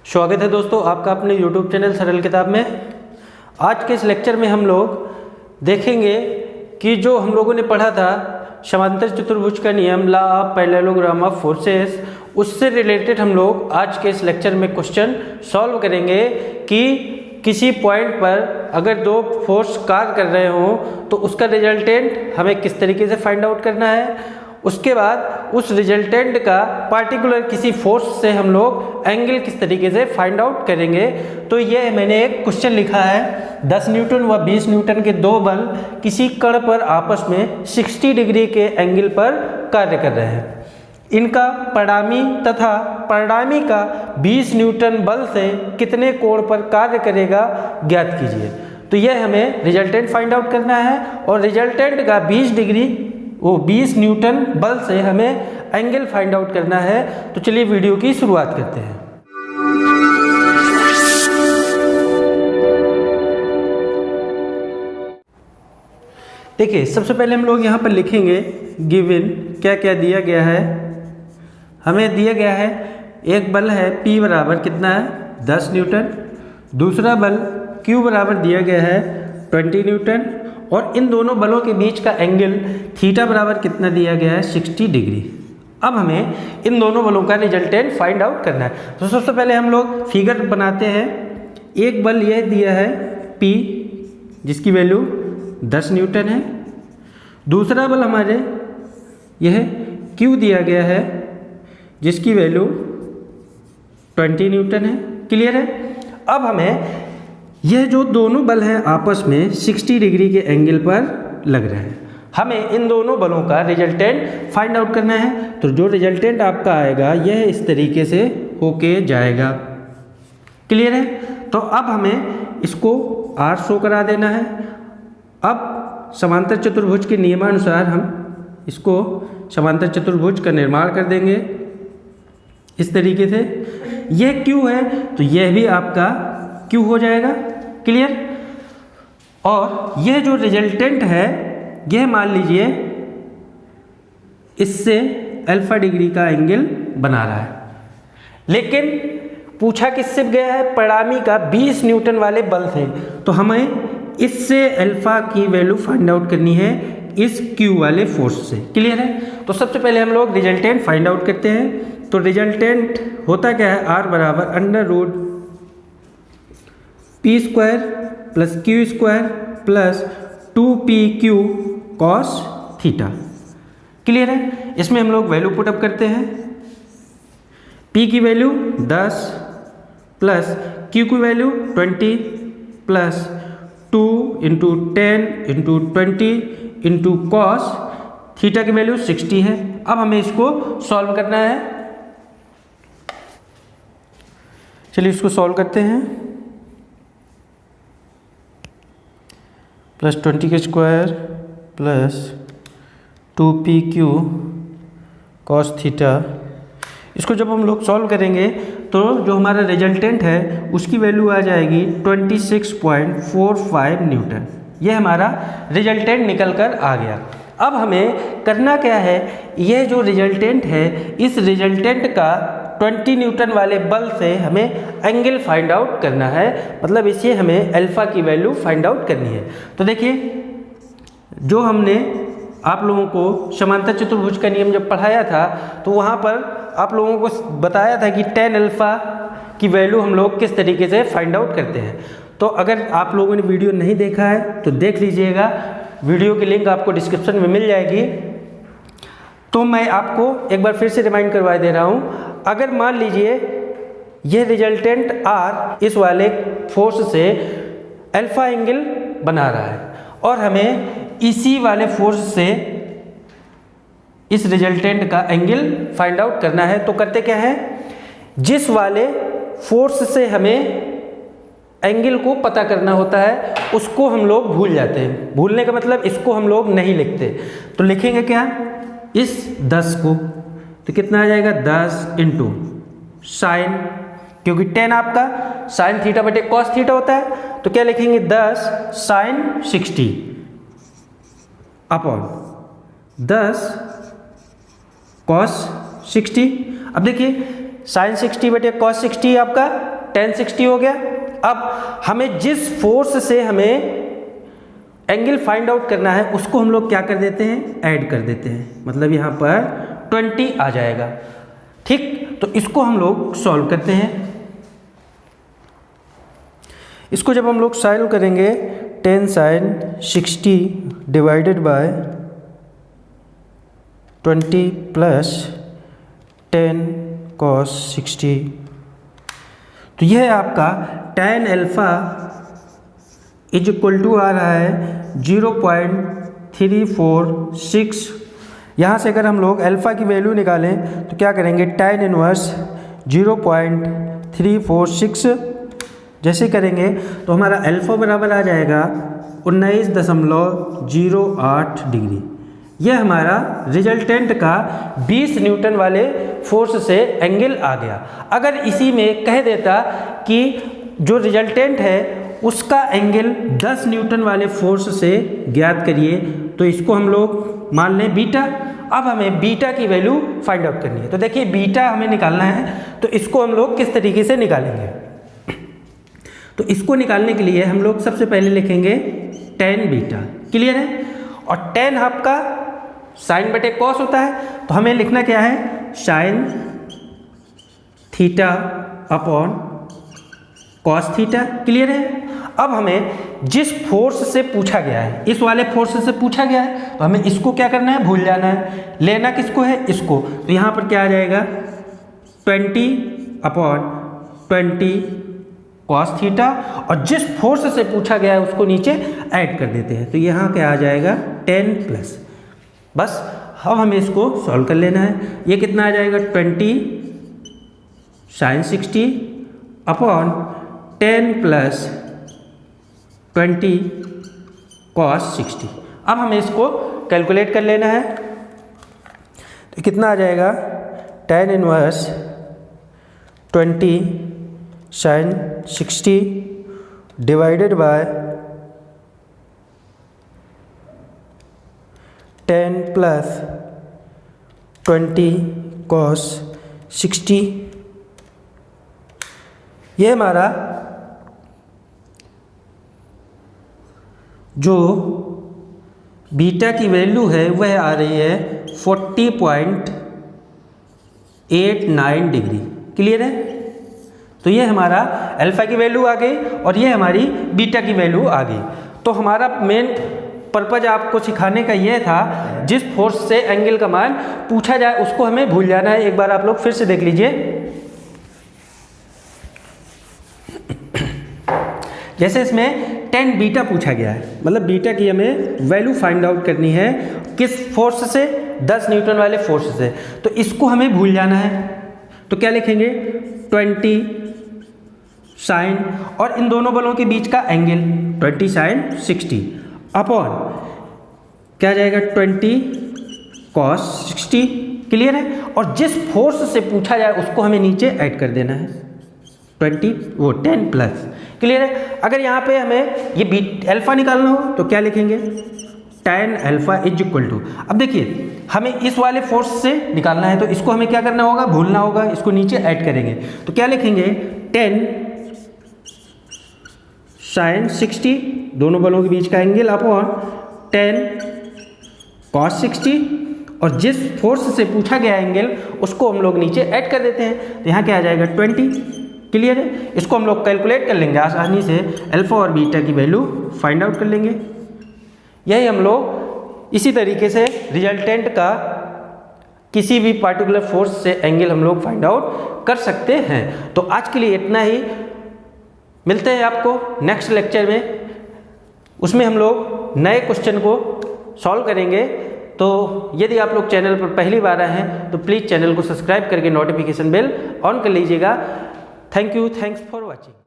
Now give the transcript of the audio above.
स्वागत है दोस्तों आपका अपने YouTube चैनल सरल किताब में। आज के इस लेक्चर में हम लोग देखेंगे कि जो हम लोगों ने पढ़ा था समांतर चतुर्भुज का नियम, law of parallelogram of forces, उससे रिलेटेड हम लोग आज के इस लेक्चर में क्वेश्चन सॉल्व करेंगे कि किसी पॉइंट पर अगर दो फोर्स कार्य कर रहे हों तो उसका रिजल्टेंट हमें किस तरीके से फाइंड आउट करना है। उसके बाद उस रिजल्टेंट का पार्टिकुलर किसी फोर्स से हम लोग एंगल किस तरीके से फाइंड आउट करेंगे। तो ये मैंने एक क्वेश्चन लिखा है, 10 न्यूटन व 20 न्यूटन के दो बल किसी कण पर आपस में 60 डिग्री के एंगल पर कार्य कर रहे हैं। इनका परिणामी तथा परिणामी का 20 न्यूटन बल से कितने कोण पर कार्य करेगा ज्ञात कीजिए। तो यह हमें रिजल्टेंट फाइंड आउट करना है और रिजल्टेंट का 20 न्यूटन बल से हमें एंगल फाइंड आउट करना है। तो चलिए वीडियो की शुरुआत करते हैं। देखिए, सबसे पहले हम लोग यहाँ पर लिखेंगे गिवन क्या क्या दिया गया है। हमें दिया गया है एक बल है P बराबर कितना है 10 न्यूटन, दूसरा बल Q बराबर दिया गया है 20 न्यूटन और इन दोनों बलों के बीच का एंगल थीटा बराबर कितना दिया गया है 60 डिग्री। अब हमें इन दोनों बलों का रिजल्टेंट फाइंड आउट करना है। तो सबसे पहले हम लोग फिगर बनाते हैं। एक बल यह दिया है P जिसकी वैल्यू 10 न्यूटन है, दूसरा बल हमारे यह Q दिया गया है जिसकी वैल्यू 20 न्यूटन है। क्लियर है। अब हमें यह जो दोनों बल हैं आपस में 60 डिग्री के एंगल पर लग रहे हैं। हमें इन दोनों बलों का रिजल्टेंट फाइंड आउट करना है। तो जो रिजल्टेंट आपका आएगा यह इस तरीके से होके जाएगा। क्लियर है। तो अब हमें इसको R शो करा देना है। अब समांतर चतुर्भुज के नियमानुसार हम इसको समांतर चतुर्भुज का निर्माण कर देंगे इस तरीके से। यह Q है तो यह भी आपका Q हो जाएगा। क्लियर। और यह जो रिजल्टेंट है यह मान लीजिए इससे अल्फा डिग्री का एंगल बना रहा है, लेकिन पूछा किससे गया है, परिणामी का 20 न्यूटन वाले बल से। तो हमें इससे अल्फा की वैल्यू फाइंड आउट करनी है इस Q वाले फोर्स से। क्लियर है। तो सबसे पहले हम लोग रिजल्टेंट फाइंड आउट करते हैं। तो रिजल्टेंट होता क्या है, R बराबर under root P square plus Q square plus 2PQ cos theta. Clear है। इसमें हम लोग वैल्यू पुटअप करते हैं। P की वैल्यू 10 प्लस Q की value 20 plus 2 into 10 into 20 into cos theta की वैल्यू 60 है। अब हमें इसको सॉल्व करना है। चलिए इसको सॉल्व करते हैं। प्लस 20 का square plus 2PQ cos theta. इसको जब हम लोग सॉल्व करेंगे तो जो हमारा रिजल्टेंट है उसकी वैल्यू आ जाएगी 26.45 न्यूटन। यह हमारा रिजल्टेंट निकल कर आ गया। अब हमें करना क्या है, यह जो रिजल्टेंट है इस रिजल्टेंट का 20 न्यूटन वाले बल से हमें एंगल फाइंड आउट करना है, मतलब इसे हमें अल्फा की वैल्यू फाइंड आउट करनी है। तो देखिए, जो हमने आप लोगों को समांतर चतुर्भुज का नियम जब पढ़ाया था तो वहाँ पर आप लोगों को बताया था कि tan अल्फा की वैल्यू हम लोग किस तरीके से फाइंड आउट करते हैं। तो अगर आप लोगों ने वीडियो नहीं देखा है तो देख लीजिएगा, वीडियो की लिंक आपको डिस्क्रिप्शन में मिल जाएगी। तो मैं आपको एक बार फिर से रिमाइंड करवा दे रहा हूँ। अगर मान लीजिए यह रिजल्टेंट R इस वाले फोर्स से अल्फा एंगल बना रहा है और हमें इसी वाले फोर्स से इस रिजल्टेंट का एंगल फाइंड आउट करना है। तो करते क्या है, जिस वाले फोर्स से हमें एंगल को पता करना होता है उसको हम लोग भूल जाते हैं। भूलने का मतलब इसको हम लोग नहीं लिखते। तो लिखेंगे क्या, इस 10 को, तो कितना आ जाएगा 10 इंटू साइन, क्योंकि tan आपका साइन थीटा बटे कॉस थीटा होता है। तो क्या लिखेंगे 10 साइन 60 अपॉन 10 कॉस 60। अब देखिए साइन 60 बटे कॉस 60 आपका tan 60 हो गया। अब हमें जिस फोर्स से हमें एंगल फाइंड आउट करना है उसको हम लोग क्या कर देते हैं, ऐड कर देते हैं, मतलब यहाँ पर 20 आ जाएगा। ठीक, तो इसको हम लोग सॉल्व करते हैं। इसको जब हम लोग सॉल्व करेंगे 10 sin 60 divided by 20 plus 10 cos 60, तो यह है आपका tan alpha is equal to आ रहा है 0.346। यहाँ से अगर हम लोग अल्फ़ा की वैल्यू निकालें तो क्या करेंगे, tan इनवर्स 0.346 जैसे करेंगे तो हमारा अल्फ़ा बराबर आ जाएगा 19.08 डिग्री। यह हमारा रिजल्टेंट का 20 न्यूटन वाले फोर्स से एंगल आ गया। अगर इसी में कह देता कि जो रिजल्टेंट है उसका एंगल 10 न्यूटन वाले फोर्स से ज्ञात करिए, तो इसको हम लोग मान लें बीटा। अब हमें बीटा की वैल्यू फाइंड आउट करनी है। तो देखिए बीटा हमें निकालना है, तो इसको हम लोग किस तरीके से निकालेंगे। तो इसको निकालने के लिए हम लोग सबसे पहले लिखेंगे tan बीटा, क्लियर है। और tan आपका साइन बटे कॉस होता है, तो हमें लिखना क्या है, sine theta upon cos theta, clear है। अब हमें जिस फोर्स से पूछा गया है, इस वाले फोर्स से पूछा गया है, तो हमें इसको क्या करना है, भूल जाना है। लेना किसको है, इसको। तो यहाँ पर क्या आ जाएगा 20/20 कॉस थीटा, और जिस फोर्स से पूछा गया है उसको नीचे ऐड कर देते हैं, तो यहाँ क्या आ जाएगा 10 प्लस। बस अब हमें इसको सॉल्व कर लेना है। ये कितना आ जाएगा 20 sin 60 अपॉन 10 प्लस 20 cos 60। अब हमें इसको कैलकुलेट कर लेना है, तो कितना आ जाएगा, tan inverse 20 sin 60 divided bye 10 plus 20 cos 60। ये हमारा जो बीटा की वैल्यू है वह आ रही है 40.89 डिग्री, क्लियर है। तो ये हमारा अल्फ़ा की वैल्यू आ गई और ये हमारी बीटा की वैल्यू आ गई। तो हमारा मेन पर्पज आपको सिखाने का ये था, जिस फोर्स से एंगल का मान पूछा जाए उसको हमें भूल जाना है। एक बार आप लोग फिर से देख लीजिए। जैसे इसमें tan बीटा पूछा गया है, मतलब बीटा की हमें वैल्यू फाइंड आउट करनी है, किस फोर्स से, 10 न्यूटन वाले फोर्स से। तो इसको हमें भूल जाना है, तो क्या लिखेंगे 20 साइन, और इन दोनों बलों के बीच का एंगल 20 साइन 60 अपॉन क्या जाएगा 20 cos 60, क्लियर है। और जिस फोर्स से पूछा जाए उसको हमें नीचे ऐड कर देना है 10 प्लस, क्लियर है। अगर यहाँ पे हमें ये अल्फ़ा निकालना हो तो क्या लिखेंगे, tan alpha is equal to, अब देखिए हमें इस वाले फोर्स से निकालना है, तो इसको हमें क्या करना होगा, भूलना होगा, इसको नीचे ऐड करेंगे। तो क्या लिखेंगे 10 sin 60, दोनों बलों के बीच का एंगल, अपॉन 10 cos 60, और जिस फोर्स से पूछा गया एंगल उसको हम लोग नीचे ऐड कर देते हैं। तो यहाँ क्या आ जाएगा 20, क्लियर है। इसको हम लोग कैलकुलेट कर लेंगे आसानी से, अल्फ़ा और बीटा की वैल्यू फाइंड आउट कर लेंगे। यही हम लोग इसी तरीके से रिजल्टेंट का किसी भी पार्टिकुलर फोर्स से एंगल हम लोग फाइंड आउट कर सकते हैं। तो आज के लिए इतना ही, मिलते हैं आपको नेक्स्ट लेक्चर में, उसमें हम लोग नए क्वेश्चन को सॉल्व करेंगे। तो यदि आप लोग चैनल पर पहली बार आए हैं तो प्लीज़ चैनल को सब्सक्राइब करके नोटिफिकेशन बेल ऑन कर लीजिएगा। Thank you, thanks for watching.